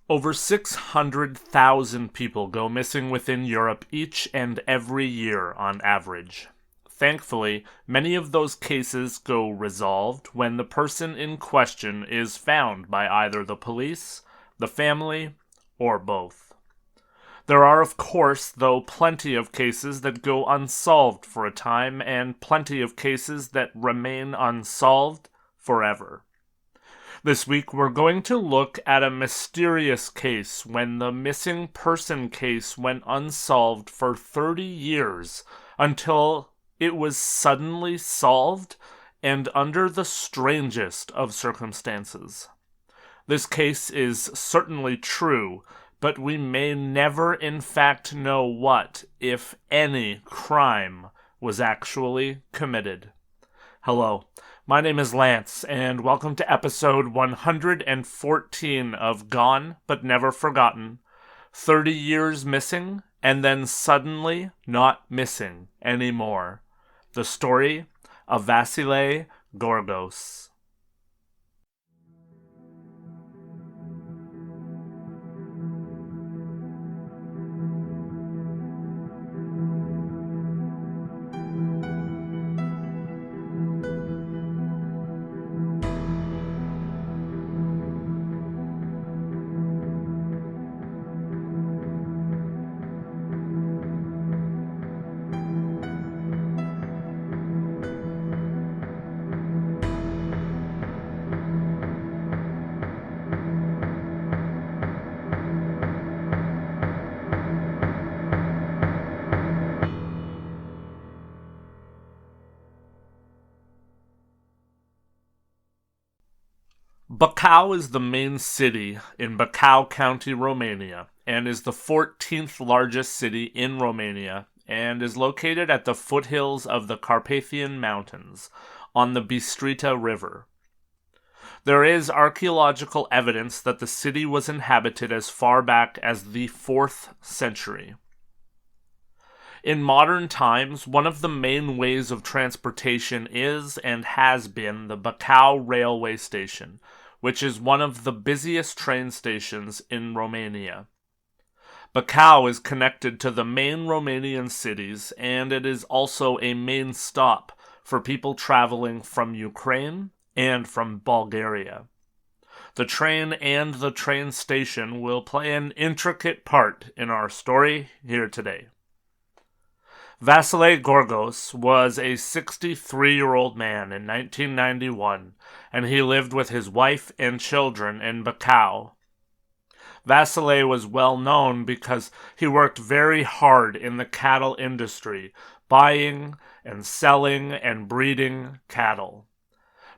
Over 600,000 people go missing within Europe each and every year on average. Thankfully, many of those cases go resolved when the person in question is found by either the police, the family, or both. There are, of course, though, plenty of cases that go unsolved for a time and plenty of cases that remain unsolved forever. This week, we're going to look at a mysterious case when the missing person case went unsolved for 30 years until it was suddenly solved and under the strangest of circumstances. This case is certainly true, but we may never in fact know what, if any, crime was actually committed. Hello. My name is Lance, and welcome to episode 114 of Gone But Never Forgotten. 30 years missing, and then suddenly not missing anymore. The story of Vasile Gorgos. Bacău is the main city in Bacău County, Romania, and is the 14th largest city in Romania, and is located at the foothills of the Carpathian Mountains, on the Bistrița River. There is archaeological evidence that the city was inhabited as far back as the 4th century. In modern times, one of the main ways of transportation is and has been the Bacău railway station, which is one of the busiest train stations in Romania. Bacău is connected to the main Romanian cities, and it is also a main stop for people traveling from Ukraine and from Bulgaria. The train and the train station will play an intricate part in our story here today. Vasile Gorgos was a 63-year-old man in 1991, and he lived with his wife and children in Bacău. Vasile was well known because he worked very hard in the cattle industry, buying and selling and breeding cattle.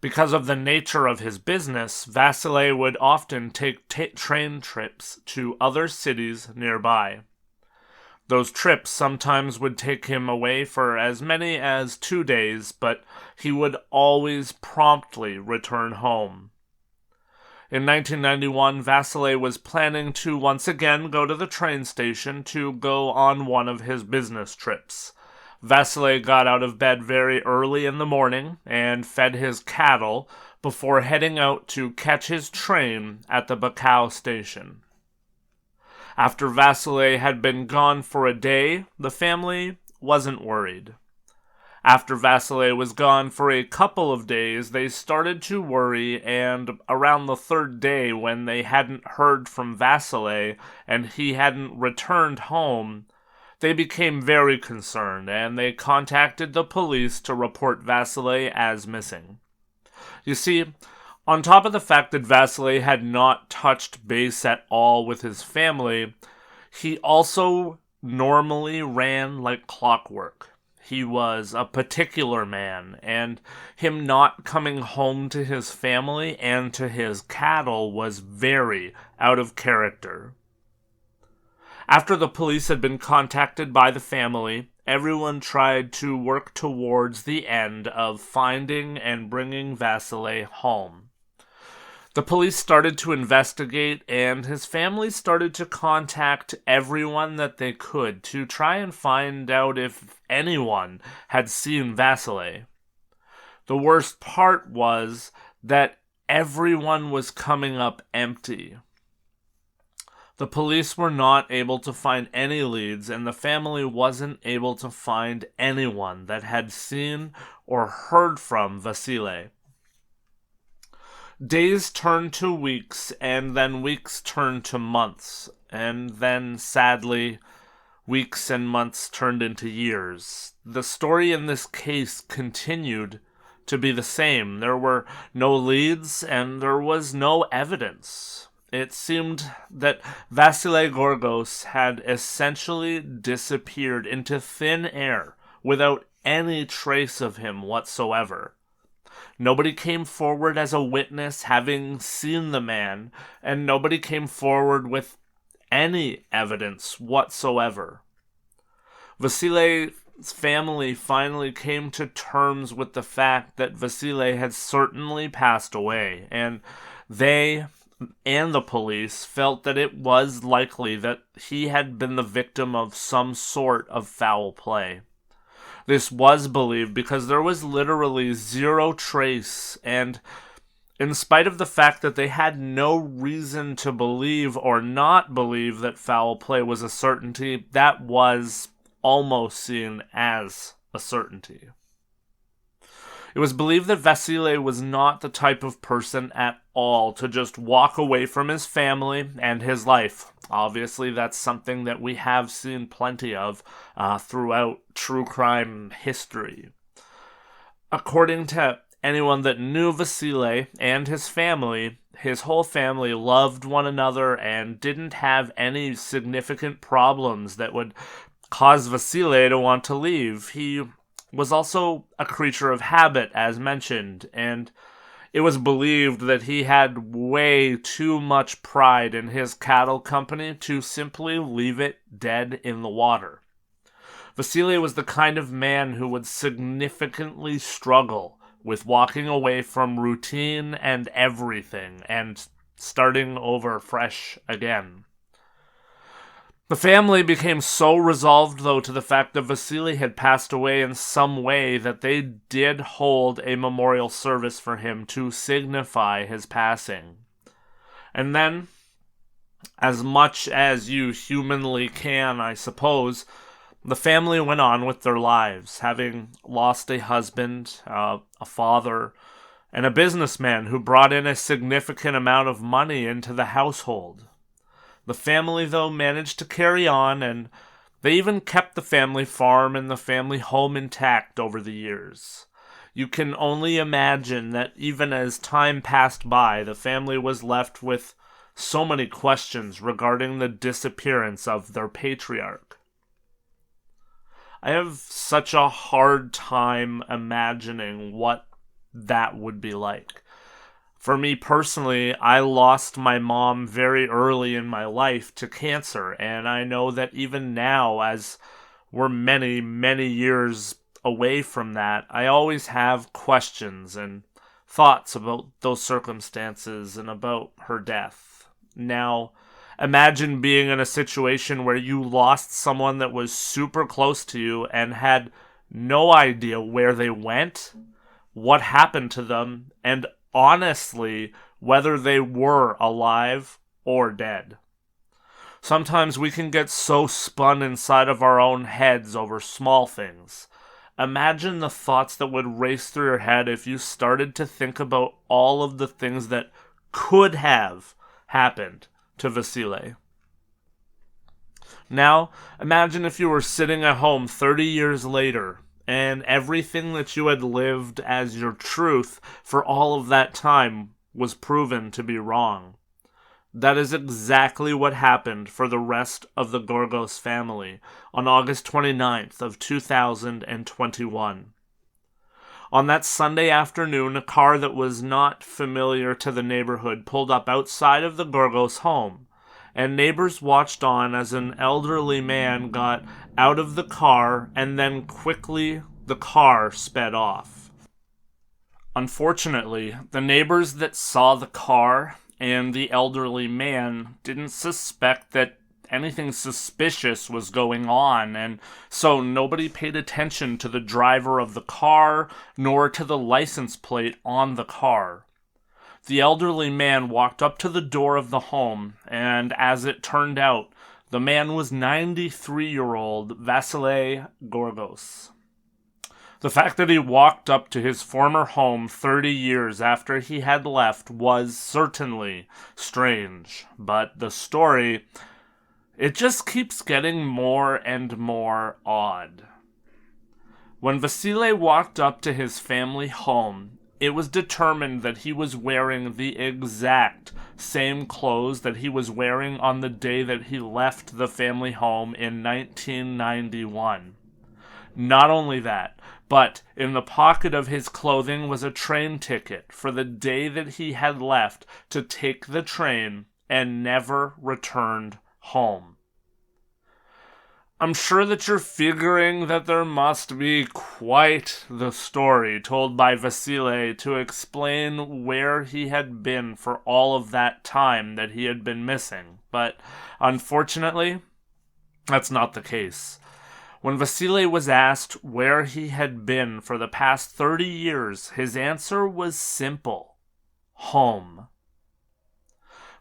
Because of the nature of his business, Vasile would often take train trips to other cities nearby. Those trips sometimes would take him away for as many as 2 days, but he would always promptly return home. In 1991, Vasile was planning to once again go to the train station to go on one of his business trips. Vasile got out of bed very early in the morning and fed his cattle before heading out to catch his train at the Bacău station. After Vasile had been gone for a day, the family wasn't worried. After Vasile was gone for a couple of days, they started to worry, and around the third day, when they hadn't heard from Vasile and he hadn't returned home, they became very concerned, and they contacted the police to report Vasile as missing. You see, on top of the fact that Vasile had not touched base at all with his family, he also normally ran like clockwork. He was a particular man, and him not coming home to his family and to his cattle was very out of character. After the police had been contacted by the family, everyone tried to work towards the end of finding and bringing Vasile home. The police started to investigate, and his family started to contact everyone that they could to try and find out if anyone had seen Vasile. The worst part was that everyone was coming up empty. The police were not able to find any leads, and the family wasn't able to find anyone that had seen or heard from Vasile. Days turned to weeks, and then weeks turned to months, and then, sadly, weeks and months turned into years. The story in this case continued to be the same. There were no leads, and there was no evidence. It seemed that Vasile Gorgos had essentially disappeared into thin air without any trace of him whatsoever. Nobody came forward as a witness having seen the man, and nobody came forward with any evidence whatsoever. Vasile's family finally came to terms with the fact that Vasile had certainly passed away, and they and the police felt that it was likely that he had been the victim of some sort of foul play. This was believed because there was literally zero trace, and in spite of the fact that they had no reason to believe or not believe that foul play was a certainty, that was almost seen as a certainty. It was believed that Vasile was not the type of person at all to just walk away from his family and his life. Obviously, that's something that we have seen plenty of throughout true crime history. According to anyone that knew Vasile and his family, his whole family loved one another and didn't have any significant problems that would cause Vasile to want to leave. He was also a creature of habit, as mentioned, and it was believed that he had way too much pride in his cattle company to simply leave it dead in the water. Vasile was the kind of man who would significantly struggle with walking away from routine and everything and starting over fresh again. The family became so resolved, though, to the fact that Vasile had passed away in some way that they did hold a memorial service for him to signify his passing. And then, as much as you humanly can, I suppose, the family went on with their lives, having lost a husband, a father, and a businessman who brought in a significant amount of money into the household. The family, though, managed to carry on, and they even kept the family farm and the family home intact over the years. You can only imagine that even as time passed by, the family was left with so many questions regarding the disappearance of their patriarch. I have such a hard time imagining what that would be like. For me personally, I lost my mom very early in my life to cancer, and I know that even now, as we're many, many years away from that, I always have questions and thoughts about those circumstances and about her death. Now, imagine being in a situation where you lost someone that was super close to you and had no idea where they went, what happened to them, and honestly, whether they were alive or dead. Sometimes we can get so spun inside of our own heads over small things. Imagine the thoughts that would race through your head if you started to think about all of the things that could have happened to Vasile. Now, imagine if you were sitting at home 30 years later, and everything that you had lived as your truth for all of that time was proven to be wrong. That is exactly what happened for the rest of the Gorgos family on August 29th of 2021. On that Sunday afternoon, a car that was not familiar to the neighborhood pulled up outside of the Gorgos home, and neighbors watched on as an elderly man got out of the car and then quickly the car sped off. Unfortunately, the neighbors that saw the car and the elderly man didn't suspect that anything suspicious was going on, and so nobody paid attention to the driver of the car nor to the license plate on the car. The elderly man walked up to the door of the home, and as it turned out, the man was 93-year-old Vasile Gorgos. The fact that he walked up to his former home 30 years after he had left was certainly strange, but the story, it just keeps getting more and more odd. When Vasile walked up to his family home, it was determined that he was wearing the exact same clothes that he was wearing on the day that he left the family home in 1991. Not only that, but in the pocket of his clothing was a train ticket for the day that he had left to take the train and never returned home. I'm sure that you're figuring that there must be quite the story told by Vasile to explain where he had been for all of that time that he had been missing, but unfortunately, that's not the case. When Vasile was asked where he had been for the past 30 years, his answer was simple: home.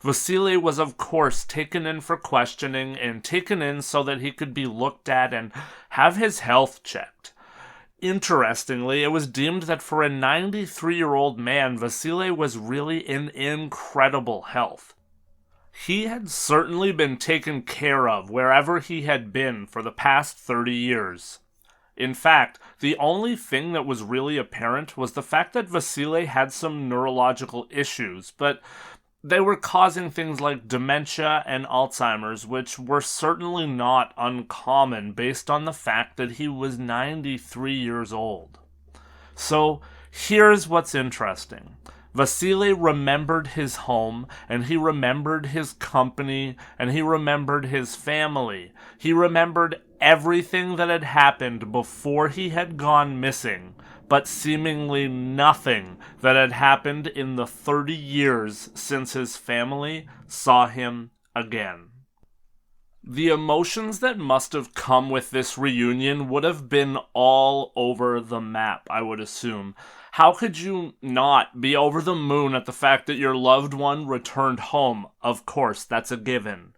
Vasile was of course taken in for questioning and taken in so that he could be looked at and have his health checked. Interestingly, it was deemed that for a 93-year-old man, Vasile was really in incredible health. He had certainly been taken care of wherever he had been for the past 30 years. In fact, the only thing that was really apparent was the fact that Vasile had some neurological issues, but they were causing things like dementia and Alzheimer's, which were certainly not uncommon based on the fact that he was 93 years old. So, here's what's interesting. Vasile remembered his home, and he remembered his company, and he remembered his family. He remembered everything that had happened before he had gone missing, but seemingly nothing that had happened in the 30 years since his family saw him again. The emotions that must have come with this reunion would have been all over the map, I would assume. How could you not be over the moon at the fact that your loved one returned home? Of course, that's a given.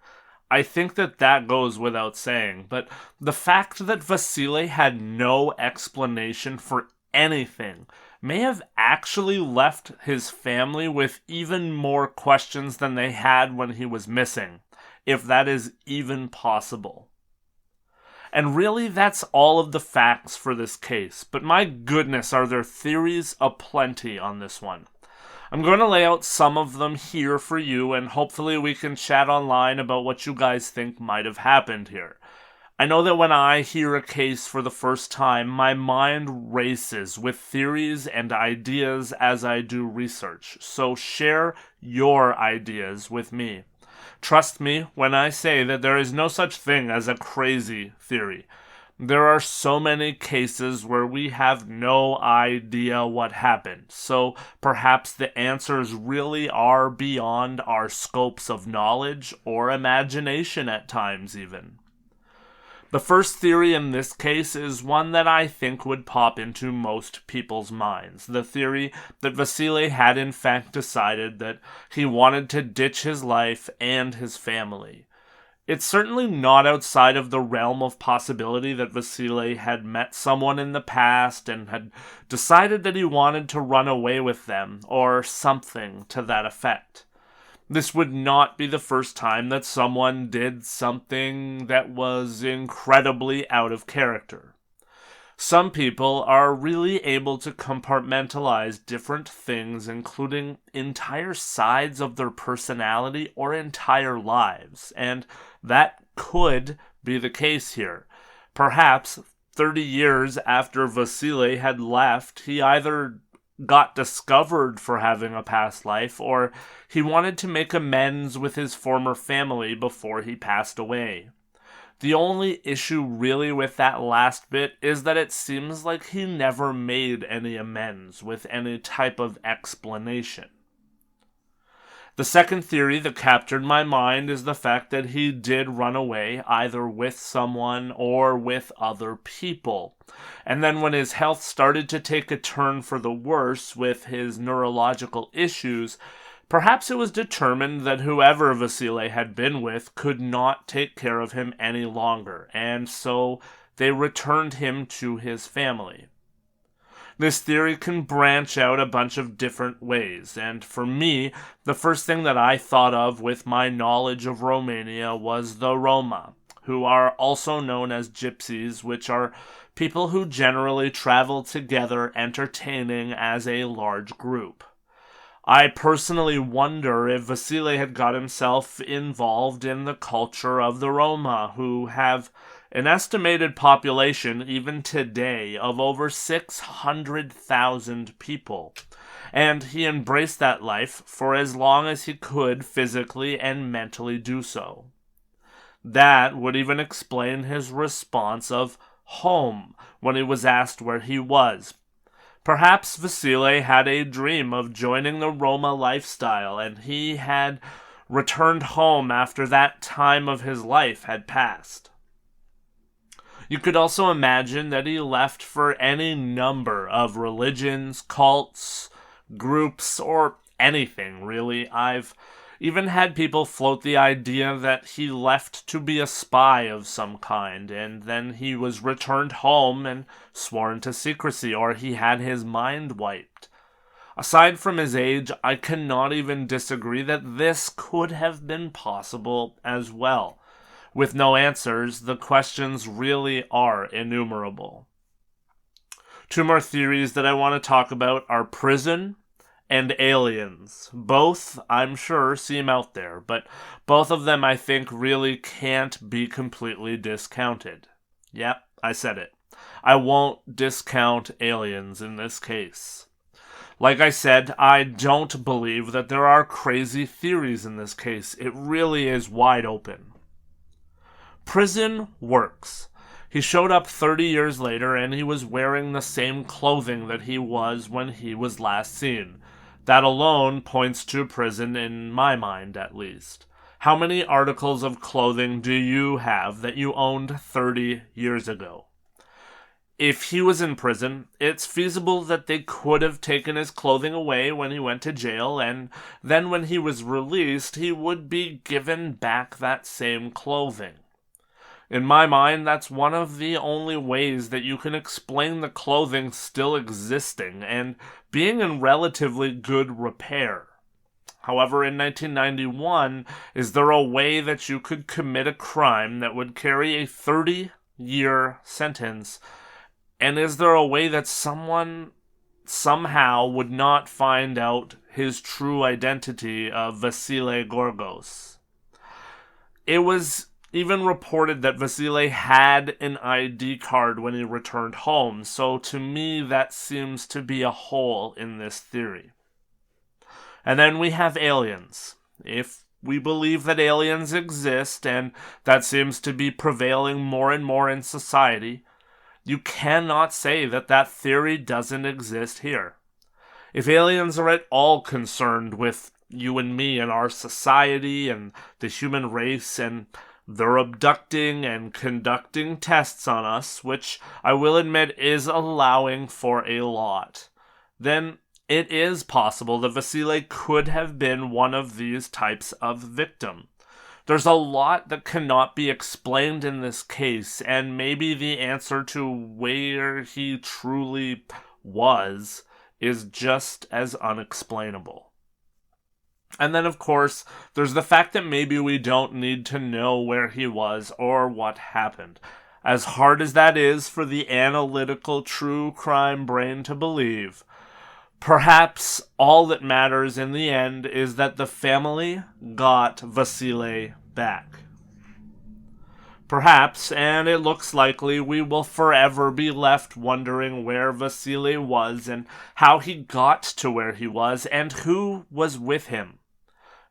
I think that goes without saying, but the fact that Vasile had no explanation for anything may have actually left his family with even more questions than they had when he was missing, if that is even possible. And really, that's all of the facts for this case, but my goodness, are there theories aplenty on this one. I'm going to lay out some of them here for you, and hopefully we can chat online about what you guys think might have happened here. I know that when I hear a case for the first time, my mind races with theories and ideas as I do research, so share your ideas with me. Trust me when I say that there is no such thing as a crazy theory. There are so many cases where we have no idea what happened, so perhaps the answers really are beyond our scopes of knowledge or imagination at times even. The first theory in this case is one that I think would pop into most people's minds. The theory that Vasile had in fact decided that he wanted to ditch his life and his family. It's certainly not outside of the realm of possibility that Vasile had met someone in the past and had decided that he wanted to run away with them, or something to that effect. This would not be the first time that someone did something that was incredibly out of character. Some people are really able to compartmentalize different things, including entire sides of their personality or entire lives, and that could be the case here. Perhaps 30 years after Vasile had left, he either got discovered for having a past life, or he wanted to make amends with his former family before he passed away. The only issue really with that last bit is that it seems like he never made any amends with any type of explanation. The second theory that captured my mind is the fact that he did run away either with someone or with other people. And then when his health started to take a turn for the worse with his neurological issues, perhaps it was determined that whoever Vasile had been with could not take care of him any longer, and so they returned him to his family. This theory can branch out a bunch of different ways, and for me, the first thing that I thought of with my knowledge of Romania was the Roma, who are also known as gypsies, which are people who generally travel together entertaining as a large group. I personally wonder if Vasile had got himself involved in the culture of the Roma, who have an estimated population, even today, of over 600,000 people. And he embraced that life for as long as he could physically and mentally do so. That would even explain his response of home when he was asked where he was. Perhaps Vasile had a dream of joining the Roma lifestyle, and he had returned home after that time of his life had passed. You could also imagine that he left for any number of religions, cults, groups, or anything, really. I've even had people float the idea that he left to be a spy of some kind, and then he was returned home and sworn to secrecy, or he had his mind wiped. Aside from his age, I cannot even disagree that this could have been possible as well. With no answers, the questions really are innumerable. Two more theories that I want to talk about are prison and aliens. Both, I'm sure, seem out there, but both of them I think really can't be completely discounted. Yep, I said it. I won't discount aliens in this case. Like I said, I don't believe that there are crazy theories in this case. It really is wide open. Prison works. He showed up 30 years later and he was wearing the same clothing that he was when he was last seen. That alone points to prison in my mind, at least. How many articles of clothing do you have that you owned 30 years ago? If he was in prison, it's feasible that they could have taken his clothing away when he went to jail, and then when he was released, he would be given back that same clothing. In my mind, that's one of the only ways that you can explain the clothing still existing and being in relatively good repair. However, in 1991, is there a way that you could commit a crime that would carry a 30-year sentence? And is there a way that someone somehow would not find out his true identity of Vasile Gorgos? It was even reported that Vasile had an ID card when he returned home, so to me that seems to be a hole in this theory. And then we have aliens. If we believe that aliens exist, and that seems to be prevailing more and more in society, you cannot say that that theory doesn't exist here. If aliens are at all concerned with you and me and our society and the human race, and they're abducting and conducting tests on us, which I will admit is allowing for a lot, then it is possible that Vasile could have been one of these types of victim. There's a lot that cannot be explained in this case, and maybe the answer to where he truly was is just as unexplainable. And then, of course, there's the fact that maybe we don't need to know where he was or what happened. As hard as that is for the analytical true crime brain to believe, perhaps all that matters in the end is that the family got Vasile back. Perhaps, and it looks likely, we will forever be left wondering where Vasile was and how he got to where he was and who was with him.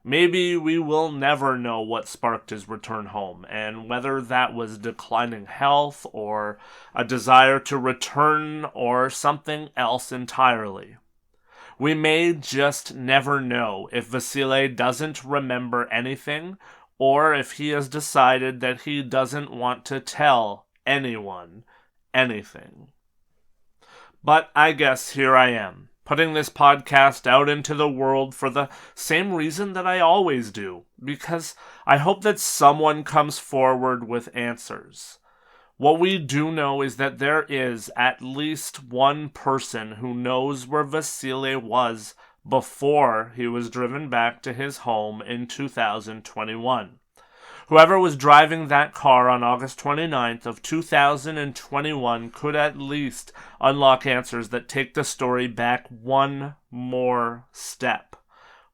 Maybe we will never know what sparked his return home, and whether that was declining health or a desire to return or something else entirely. We may just never know if Vasile doesn't remember anything, or if he has decided that he doesn't want to tell anyone anything. But I guess here I am, putting this podcast out into the world for the same reason that I always do, because I hope that someone comes forward with answers. What we do know is that there is at least one person who knows where Vasile was before he was driven back to his home in 2021. Whoever was driving that car on August 29th of 2021 could at least unlock answers that take the story back one more step.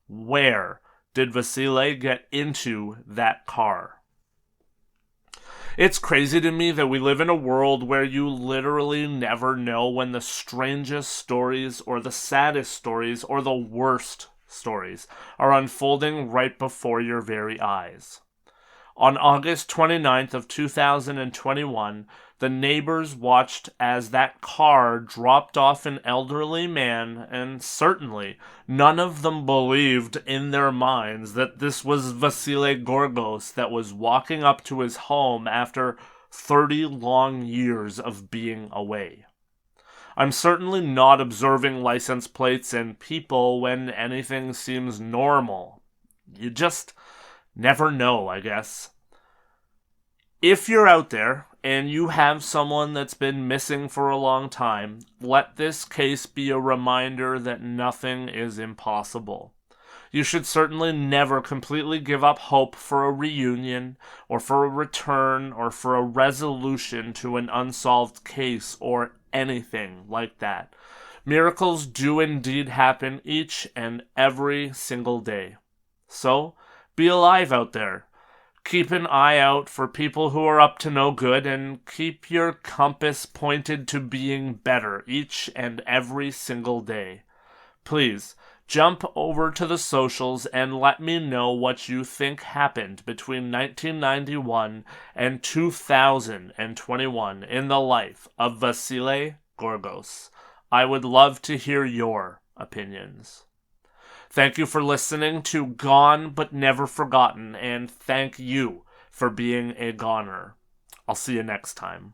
Where did Vasile get into that car? It's crazy to me that we live in a world where you literally never know when the strangest stories or the saddest stories or the worst stories are unfolding right before your very eyes. On August 29th of 2021, the neighbors watched as that car dropped off an elderly man, and certainly none of them believed in their minds that this was Vasile Gorgos that was walking up to his home after 30 long years of being away. I'm certainly not observing license plates and people when anything seems normal. You just never know, I guess. If you're out there and you have someone that's been missing for a long time, let this case be a reminder that nothing is impossible. You should certainly never completely give up hope for a reunion, or for a return, or for a resolution to an unsolved case, or anything like that. Miracles do indeed happen each and every single day. So, be alive out there. Keep an eye out for people who are up to no good, and keep your compass pointed to being better each and every single day. Please, jump over to the socials and let me know what you think happened between 1991 and 2021 in the life of Vasile Gorgos. I would love to hear your opinions. Thank you for listening to Gone But Never Forgotten, and thank you for being a goner. I'll see you next time.